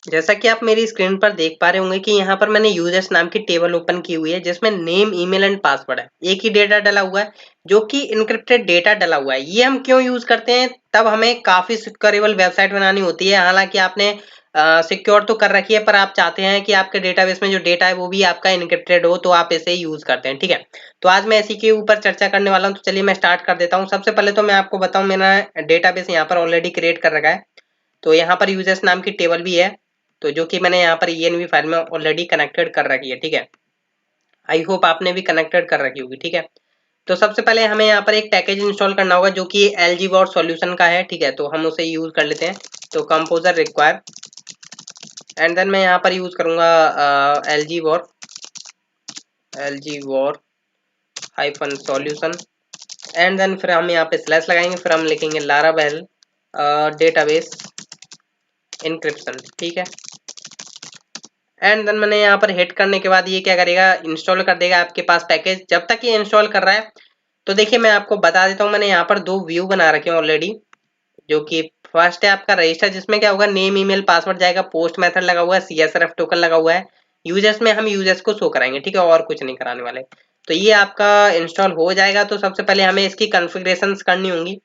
जैसा कि आप मेरी स्क्रीन पर देख पा रहे होंगे कि यहाँ पर मैंने यूजर्स नाम की टेबल ओपन की हुई है जिसमें नेम, ईमेल एंड पासवर्ड है। एक ही डेटा डला हुआ है जो कि इनक्रिप्टेड डेटा डला हुआ है। ये हम क्यों यूज करते हैं? तब हमें काफी सिक्योरेबल वेबसाइट बनानी होती है। हालांकि आपने सिक्योर तो कर रखी है, पर आप चाहते हैं कि आपके डेटाबेस में जो डेटा है वो भी आपका इनक्रिप्टेड हो, तो आप इसे यूज करते हैं। ठीक है, तो आज मैं इसी के ऊपर चर्चा करने वाला हूँ। तो चलिए मैं स्टार्ट कर देता हूँ। सबसे पहले तो मैं आपको बताऊँ, मेरा डेटाबेस यहाँ पर ऑलरेडी क्रिएट कर रखा है। तो यहाँ पर यूजर्स नाम की टेबल भी है, तो जो कि मैंने यहाँ पर ENV फाइल में ऑलरेडी कनेक्टेड कर रखी है। ठीक है, आई होप आपने भी कनेक्टेड कर रखी होगी। ठीक है, तो सबसे पहले हमें यहाँ पर एक पैकेज इंस्टॉल करना होगा जो कि LGBot सॉल्यूशन का है। ठीक है, तो हम उसे यूज कर लेते हैं। तो कंपोजर रिक्वायर एंड देन मैं यहाँ पर यूज करूंगा LGBot hyphen solution and then फिर हम यहाँ पे स्लैश लगाएंगे, फिर हम लिखेंगे लारावेल डेटाबेस इंक्रिप्शन। ठीक है, एंड देन मैंने यहाँ पर हिट करने के बाद ये क्या करेगा, इंस्टॉल कर देगा आपके पास पैकेज। जब तक ये इंस्टॉल कर रहा है तो देखिए मैं आपको बता देता हूँ, मैंने यहाँ पर दो व्यू बना रखे हैं ऑलरेडी। जो कि फर्स्ट है आपका रजिस्टर, जिसमें क्या होगा, नेम, ईमेल, पासवर्ड जाएगा, पोस्ट मेथड लगा हुआ है, CSRF टोकन लगा हुआ है। यूजर्स में हम यूजर्स को शो कराएंगे। ठीक है, और कुछ नहीं कराने वाले। तो ये आपका इंस्टॉल हो जाएगा। तो सबसे पहले हमें इसकी कॉन्फ़िगरेशन करनी होंगी,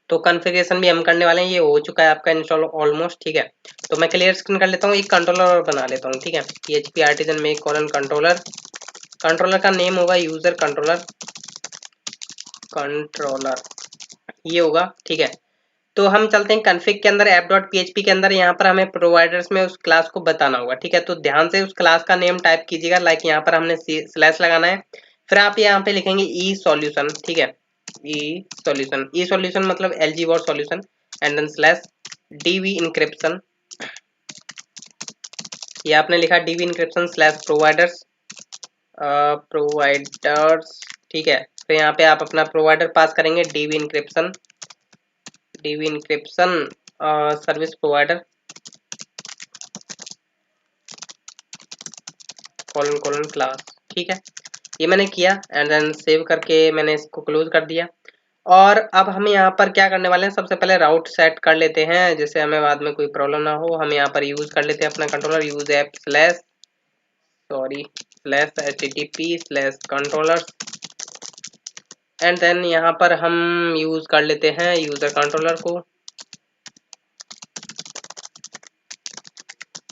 तो कॉन्फ़िगरेशन भी हम करने वाले हैं। ये हो चुका है आपका इंस्टॉल ऑलमोस्ट। ठीक है, तो मैं क्लियर स्क्रीन कर लेता हूँ, एक कंट्रोलर और बना लेता हूँ। ठीक है, PHP आर्टिजन में कॉलन कंट्रोलर, कंट्रोलर का नेम होगा यूजर कंट्रोलर, कंट्रोलर ये होगा। ठीक है, तो हम चलते हैं कॉन्फ़िग के अंदर, app.php के अंदर। यहाँ पर हमें प्रोवाइडर्स में उस क्लास को बताना होगा। ठीक है, तो ध्यान से उस क्लास का नेम टाइप कीजिएगा। लाइक यहाँ पर हमने स्लैश लगाना है, फिर आप यहाँ पे लिखेंगे ई सॉल्यूशन। ठीक है, ई सॉल्यूशन मतलब LGBot solution and then slash DB encryption. ये आपने लिखा DB encryption slash providers, providers. ठीक है, फिर यहाँ पे आप अपना प्रोवाइडर पास करेंगे, DB encryption service provider colon colon class. ठीक है, ये मैंने किया एंड देन सेव करके मैंने इसको क्लोज कर दिया। और अब हम यहाँ पर क्या करने वाले हैं, सबसे पहले राउट सेट कर लेते हैं जिससे हमें बाद में कोई प्रॉब्लम ना हो। हम यहाँ पर यूज कर लेते हैं अपना controller, use app slash HTTP slash controller and then यहाँ पर हम यूज कर लेते हैं यूजर कंट्रोलर को,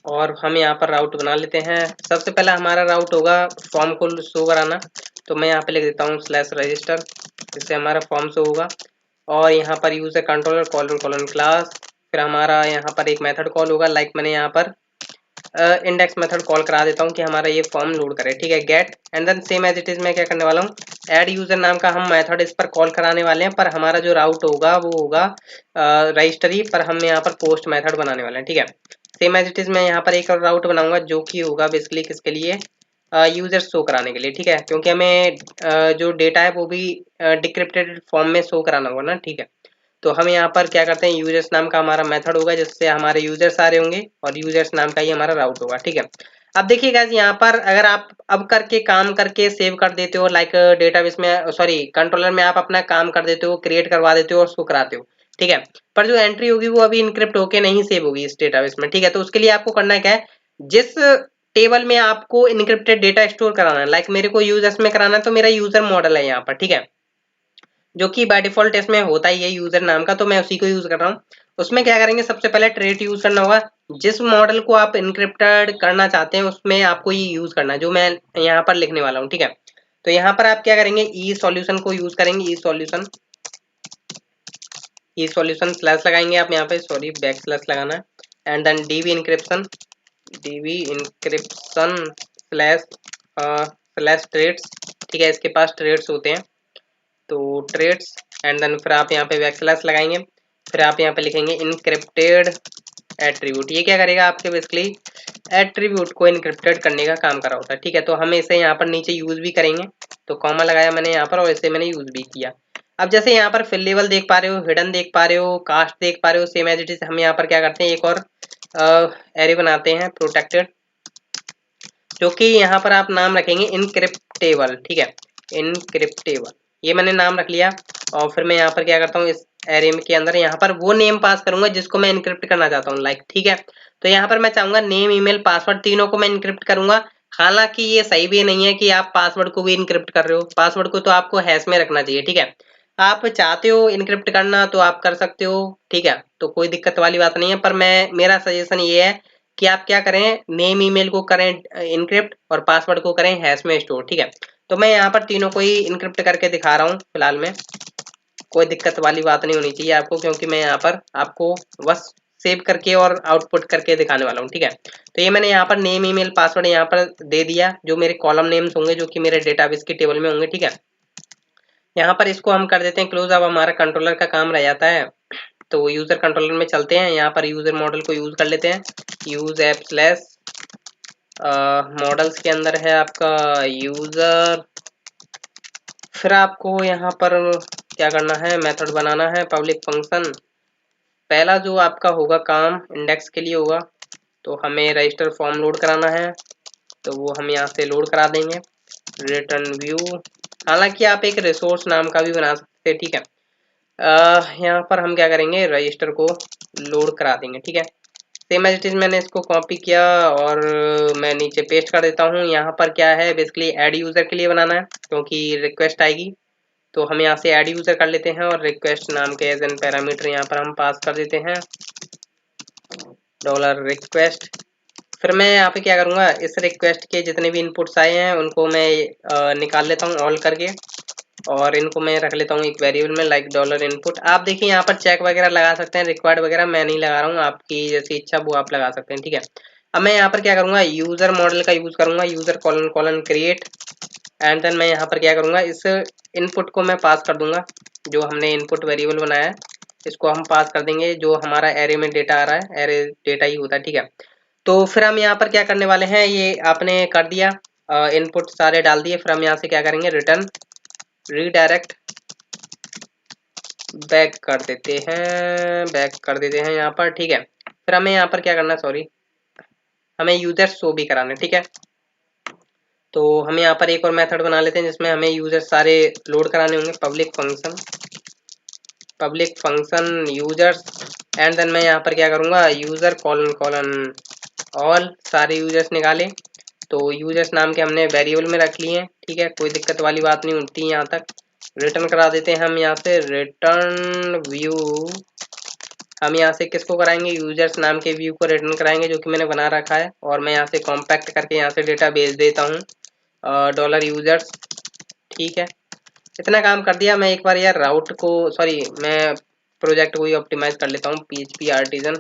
और हम यहाँ पर राउट बना लेते हैं। सबसे पहला हमारा राउट होगा फॉर्म को शो कराना, तो मैं यहाँ पे लिख देता हूँ स्लैश रजिस्टर, जिससे हमारा फॉर्म शो होगा। और यहाँ पर user controller colon colon class, फिर हमारा यहाँ पर एक मेथड कॉल होगा। लाइक मैंने यहाँ पर इंडेक्स मेथड कॉल करा देता हूँ कि हमारा ये फॉर्म लोड करे। ठीक है, get and then same as it is मैं क्या करने वाला हूँ, ऐड यूजर नाम का हम मेथड इस पर कॉल कराने वाले हैं। पर हमारा जो राउट होगा वो होगा रजिस्टरी, पर हम यहाँ पर पोस्ट मेथड बनाने वाले हैं। ठीक है, सेम एज इट इज मैं यहाँ पर एक और राउट बनाऊंगा जो कि होगा बेसिकली किसके लिए, यूजर शो कराने के लिए। ठीक है, क्योंकि हमें जो डेटा है वो भी डिक्रिप्टेड फॉर्म में शो कराना होगा ना। ठीक है, तो हम यहाँ पर क्या करते हैं, यूजर्स नाम का हमारा मेथड होगा जिससे हमारे यूजर्स आ रहे होंगे, और यूजर्स नाम का ही हमारा राउट होगा। ठीक है, अब देखिए गाइस, यहाँ पर अगर आप अब करके काम करके सेव कर देते हो, लाइक डेटाबेस में सॉरी कंट्रोलर में आप अपना काम कर देते हो, क्रिएट करवा देते हो और शो कराते हो। ठीक है, पर जो एंट्री होगी वो अभी इनक्रिप्ट होके नहीं सेव होगी इस डेटाबेस में। ठीक है, तो उसके लिए आपको करना क्या है, जिस टेबल में आपको इनक्रिप्टेड डेटा स्टोर कराना है, लाइक मेरे को यूजर्स में कराना है, तो मेरा यूजर मॉडल है यहाँ पर। ठीक है, जो कि बाय डिफॉल्ट इसमें होता ही है यूजर नाम का, तो मैं उसी को यूज कर रहा हूँ। उसमें क्या करेंगे, सबसे पहले ट्रेट यूज करना होगा। जिस मॉडल को आप इनक्रिप्टेड करना चाहते हैं उसमें आपको ये यूज करना है, जो मैं यहाँ पर लिखने वाला हूँ। ठीक है, तो यहाँ पर आप क्या करेंगे, ई सॉल्यूशन को यूज करेंगे, ई सॉल्यूशन स्लैश लगाएंगे आप यहाँ पे, सॉरी बैक स्लैश लगाना है and then DB encryption slash traits. ठीक है, इसके पास ट्रेड्स होते हैं, तो ट्रेड्स एंड देन फिर आप यहाँ पे बैक स्लैश लगाएंगे, फिर आप यहाँ पे लिखेंगे इनक्रिप्टेड एट्रीब्यूट। ये क्या करेगा, आपके बेसिकली एट्रीब्यूट को इनक्रिप्टेड करने का काम करा होता है। ठीक है, तो हम इसे यहाँ पर नीचे यूज भी करेंगे, तो कॉमा लगाया मैंने यहाँ पर और इसे मैंने यूज भी किया। अब जैसे यहाँ पर फिल लेवल देख पा रहे हो, हिडन देख पा रहे हो, कास्ट देख पा रहे हो, सेम एज इट इज हम यहाँ पर क्या करते हैं, एक और एरे बनाते हैं प्रोटेक्टेड, जो कि यहाँ पर आप नाम रखेंगे इनक्रिप्टेबल। ठीक है, इनक्रिप्टेबल ये मैंने नाम रख लिया। और फिर मैं यहाँ पर क्या करता हूँ, इस एरे के अंदर यहाँ पर वो नेम पास करूंगा जिसको मैं इनक्रिप्ट करना चाहता हूँ, लाइक ठीक है। तो यहाँ पर मैं चाहूंगा नेम, ईमेल, पासवर्ड तीनों को मैं इनक्रिप्ट करूंगा। हालांकि ये सही भी नहीं है कि आप पासवर्ड को भी इनक्रिप्ट कर रहे हो, पासवर्ड को तो आपको हैश में रखना चाहिए, ठीक है। आप चाहते हो इनक्रिप्ट करना तो आप कर सकते हो, ठीक है, तो कोई दिक्कत वाली बात नहीं है। पर मेरा सजेशन ये है कि आप क्या करें, नेम ईमेल को करें इनक्रिप्ट और पासवर्ड को करें हैश में स्टोर, ठीक है। तो मैं यहाँ पर तीनों को ही इनक्रिप्ट करके दिखा रहा हूँ फिलहाल में, कोई दिक्कत वाली बात नहीं होनी चाहिए आपको, क्योंकि मैं यहाँ पर आपको बस सेव करके और आउटपुट करके दिखाने वाला हूँ, ठीक है। तो ये मैंने यहाँ पर नेम ईमेल पासवर्ड यहाँ पर दे दिया, जो मेरे कॉलम नेम्स होंगे जो कि मेरे डेटाबेस की टेबल में होंगे, ठीक है। यहाँ पर इसको हम कर देते हैं क्लोज। अब हमारा कंट्रोलर का काम रह जाता है, तो यूजर कंट्रोलर में चलते हैं। यहाँ पर यूजर मॉडल को यूज कर लेते हैं, यूज ऐप स्लैश मॉडल्स के अंदर है आपका यूजर। फिर आपको यहाँ पर क्या करना है, मेथड बनाना है पब्लिक फंक्शन। पहला जो आपका होगा काम इंडेक्स के लिए होगा, तो हमें रजिस्टर फॉर्म लोड कराना है, तो वो हम यहाँ से लोड करा देंगे। रिटर्न व्यू, हालांकि आप एक रिसोर्स नाम का भी बना सकते हैं, ठीक है। यहाँ पर हम क्या करेंगे, रजिस्टर को लोड करा देंगे, ठीक है। सेम एज इट इज मैंने इसको कॉपी किया और मैं नीचे पेस्ट कर देता हूँ। यहाँ पर क्या है, बेसिकली ऐड यूजर के लिए बनाना है, क्योंकि रिक्वेस्ट आएगी। तो हम यहाँ से ऐड यूजर कर लेते हैं और रिक्वेस्ट नाम के एज एन पैरामीटर यहाँ पर हम पास कर देते हैं $request। फिर मैं यहाँ पे क्या करूँगा, इस रिक्वेस्ट के जितने भी इनपुट्स आए हैं उनको मैं निकाल लेता हूँ ऑल करके, और इनको मैं रख लेता हूँ एक वेरिएबल में, लाइक $input। आप देखिए यहाँ पर चेक वगैरह लगा सकते हैं, रिक्वायर्ड वगैरह मैं नहीं लगा रहा हूँ, आपकी जैसी इच्छा वो आप लगा सकते हैं, ठीक है। अब मैं यहाँ पर क्या करूँगा, यूजर मॉडल का यूज करूँगा, user colon colon create, and then मैं यहाँ पर क्या करूँगा, इस इनपुट को मैं पास कर दूंगा, जो हमने इनपुट वेरिएबल बनाया है इसको हम पास कर देंगे। जो हमारा एरे में डेटा आ रहा है, एरे डेटा ही होता है, ठीक है। तो फिर हम यहाँ पर क्या करने वाले हैं, ये आपने कर दिया, इनपुट सारे डाल दिए। फिर हम यहाँ से क्या करेंगे, रिटर्न रीडायरेक्ट बैक कर देते हैं, बैक कर देते हैं यहाँ पर, ठीक है। फिर हमें यहाँ पर क्या करना है, सॉरी, हमें यूजर शो भी कराना है, ठीक है। तो हम यहाँ पर एक और मेथड बना लेते हैं जिसमें हमें यूजर सारे लोड कराने होंगे। Public function users, and then मैं यहाँ पर क्या करूँगा, यूजर कॉलन कॉलन ऑल, सारे यूजर्स निकाले। तो यूजर्स नाम के हमने वेरिएबल में रख लिए हैं, ठीक है, कोई दिक्कत वाली बात नहीं होती यहाँ तक। रिटर्न करा देते हैं हम यहाँ से रिटर्न व्यू। हम यहाँ से किसको कराएंगे, यूजर्स नाम के व्यू को रिटर्न कराएंगे जो कि मैंने बना रखा है, और मैं यहाँ से कॉम्पैक्ट करके यहाँ से डेटा भेज देता हूँ $users, ठीक है। इतना काम कर दिया। मैं एक बार यार राउट को, सॉरी, मैं प्रोजेक्ट को ही ऑप्टिमाइज कर लेता हूँ, PHP आर्टिजन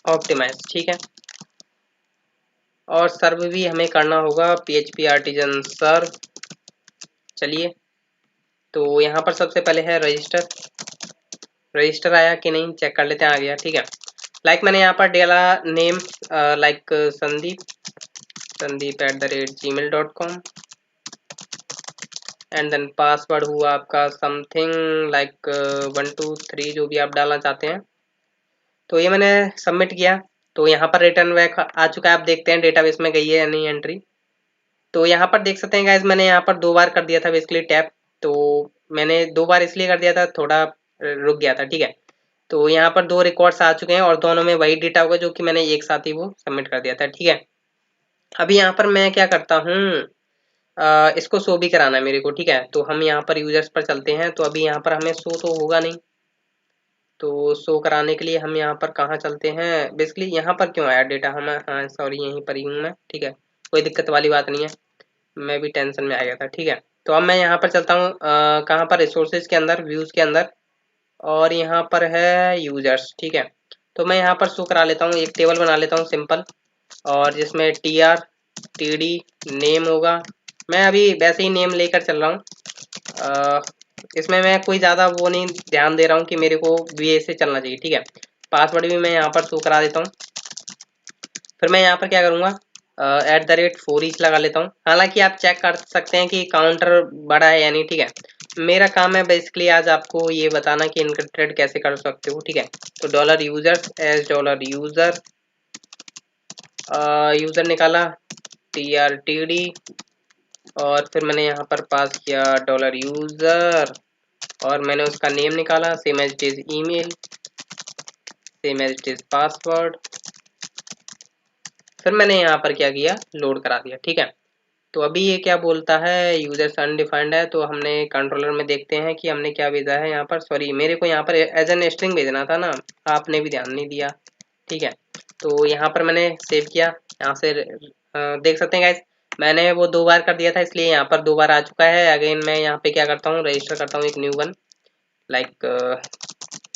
ऑप्टिमाइज, ठीक है। और सर्व भी हमें करना होगा, PHP आर्टिजन सर्व। चलिए, तो यहाँ पर सबसे पहले है रजिस्टर आया कि नहीं चेक कर लेते हैं, आ गया, ठीक है। लाइक मैंने यहाँ पर डाला name, like sandeep@gmail.com, and then password हुआ आपका समथिंग लाइक 1 2 3, जो भी आप डालना चाहते हैं। तो ये मैंने सबमिट किया, तो यहाँ पर रिटर्न बैक आ चुका है। आप देखते हैं डेटाबेस में गई है या नहीं एंट्री। तो यहाँ पर देख सकते हैं गाइज, मैंने यहाँ पर 2 बार कर दिया था बेसिकली टैप। तो मैंने 2 बार इसलिए कर दिया था, थोड़ा रुक गया था, ठीक है। तो यहाँ पर 2 रिकॉर्ड्स आ चुके हैं और दोनों में वही डेटा होगा जो कि मैंने एक साथ ही वो सबमिट कर दिया था, ठीक है। अभी यहाँ पर मैं क्या करता हूँ, इसको शो भी कराना है मेरे को, ठीक है। तो हम यहाँ पर यूजर्स पर चलते हैं, तो अभी यहाँ पर हमें शो तो होगा नहीं, तो शो कराने के लिए हम यहाँ पर कहाँ चलते हैं, बेसिकली यहाँ पर क्यों आया डेटा हमें, हाँ सॉरी यहीं पर ही हूँ मैं, ठीक है, कोई दिक्कत वाली बात नहीं है, मैं भी टेंशन में आ गया था, ठीक है। तो अब मैं यहाँ पर चलता हूँ कहाँ पर, रिसोर्सेज के अंदर, व्यूज़ के अंदर, और यहाँ पर है यूजर्स, ठीक है। तो मैं यहाँ पर शो करा लेता हूँ, एक टेबल बना लेता हूँ सिंपल, और जिसमें TR TD नेम होगा। मैं अभी वैसे ही नेम लेकर चल रहा हूँ, इसमें मैं कोई ज़्यादा वो नहीं ध्यान दे रहा हूँ कि मेरे को VA से चलना चाहिए, ठीक है। पासवर्ड भी मैं यहाँ पर शो करा देता हूँ। फिर मैं यहाँ पर क्या करूँगा, @for each लगा लेता हूँ। हालांकि आप चेक कर सकते हैं कि काउंटर बड़ा है या नहीं, ठीक है। मेरा काम है बेसिकली आज आपको ये बताना कि इनक्रिप्टेड कैसे कर सकते हो, ठीक है। तो $users एज $user, यूज़र निकाला TRTD, और फिर मैंने यहाँ पर पास किया $user, और मैंने उसका नेम निकाला, same as it is email, same as it is password. फिर मैंने यहाँ पर क्या किया, लोड करा दिया। ठीक है, तो अभी ये क्या बोलता है, यूजर्स अनडिफाइंड है। तो हमने कंट्रोलर में देखते हैं कि हमने क्या भेजा है यहाँ पर। सॉरी, मेरे को यहाँ पर एज एन स्ट्रिंग भेजना था ना, आपने भी ध्यान नहीं दिया। ठीक है, तो यहाँ पर मैंने सेव किया। यहाँ से देख सकते हैं गाइस, मैंने वो 2 बार कर दिया था, इसलिए यहाँ पर 2 बार आ चुका है। अगेन मैं यहाँ पे क्या करता हूँ, रजिस्टर करता हूँ एक new one, like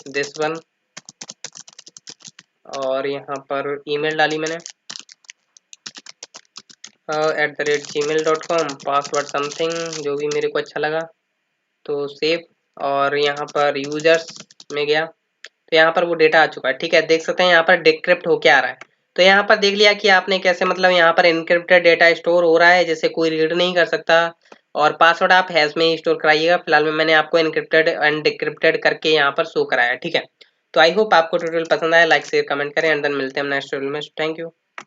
this one. और यहाँ पर ईमेल डाली मैंने @gmail.com, पासवर्ड समथिंग जो भी मेरे को अच्छा लगा, तो सेव। और यहाँ पर यूजर्स में गया, तो यहाँ पर वो डेटा आ चुका है। ठीक है, देख सकते हैं यहाँ पर डिक्रिप्ट होके आ रहा है। तो यहाँ पर देख लिया कि आपने कैसे, मतलब यहाँ पर इनक्रिप्टेड डेटा स्टोर हो रहा है, जैसे कोई रीड नहीं कर सकता। और पासवर्ड आप हैश में ही स्टोर कराइएगा। फिलहाल में मैंने आपको इनक्रिप्टेड एंड डिक्रिप्टेड करके यहाँ पर शो कराया। ठीक है, तो आई होप आपको ट्यूटोरियल पसंद आया। लाइक शेयर कमेंट करें एंड देन मिलते हैं नेक्स्ट ट्यूटोरियल में। Thank you.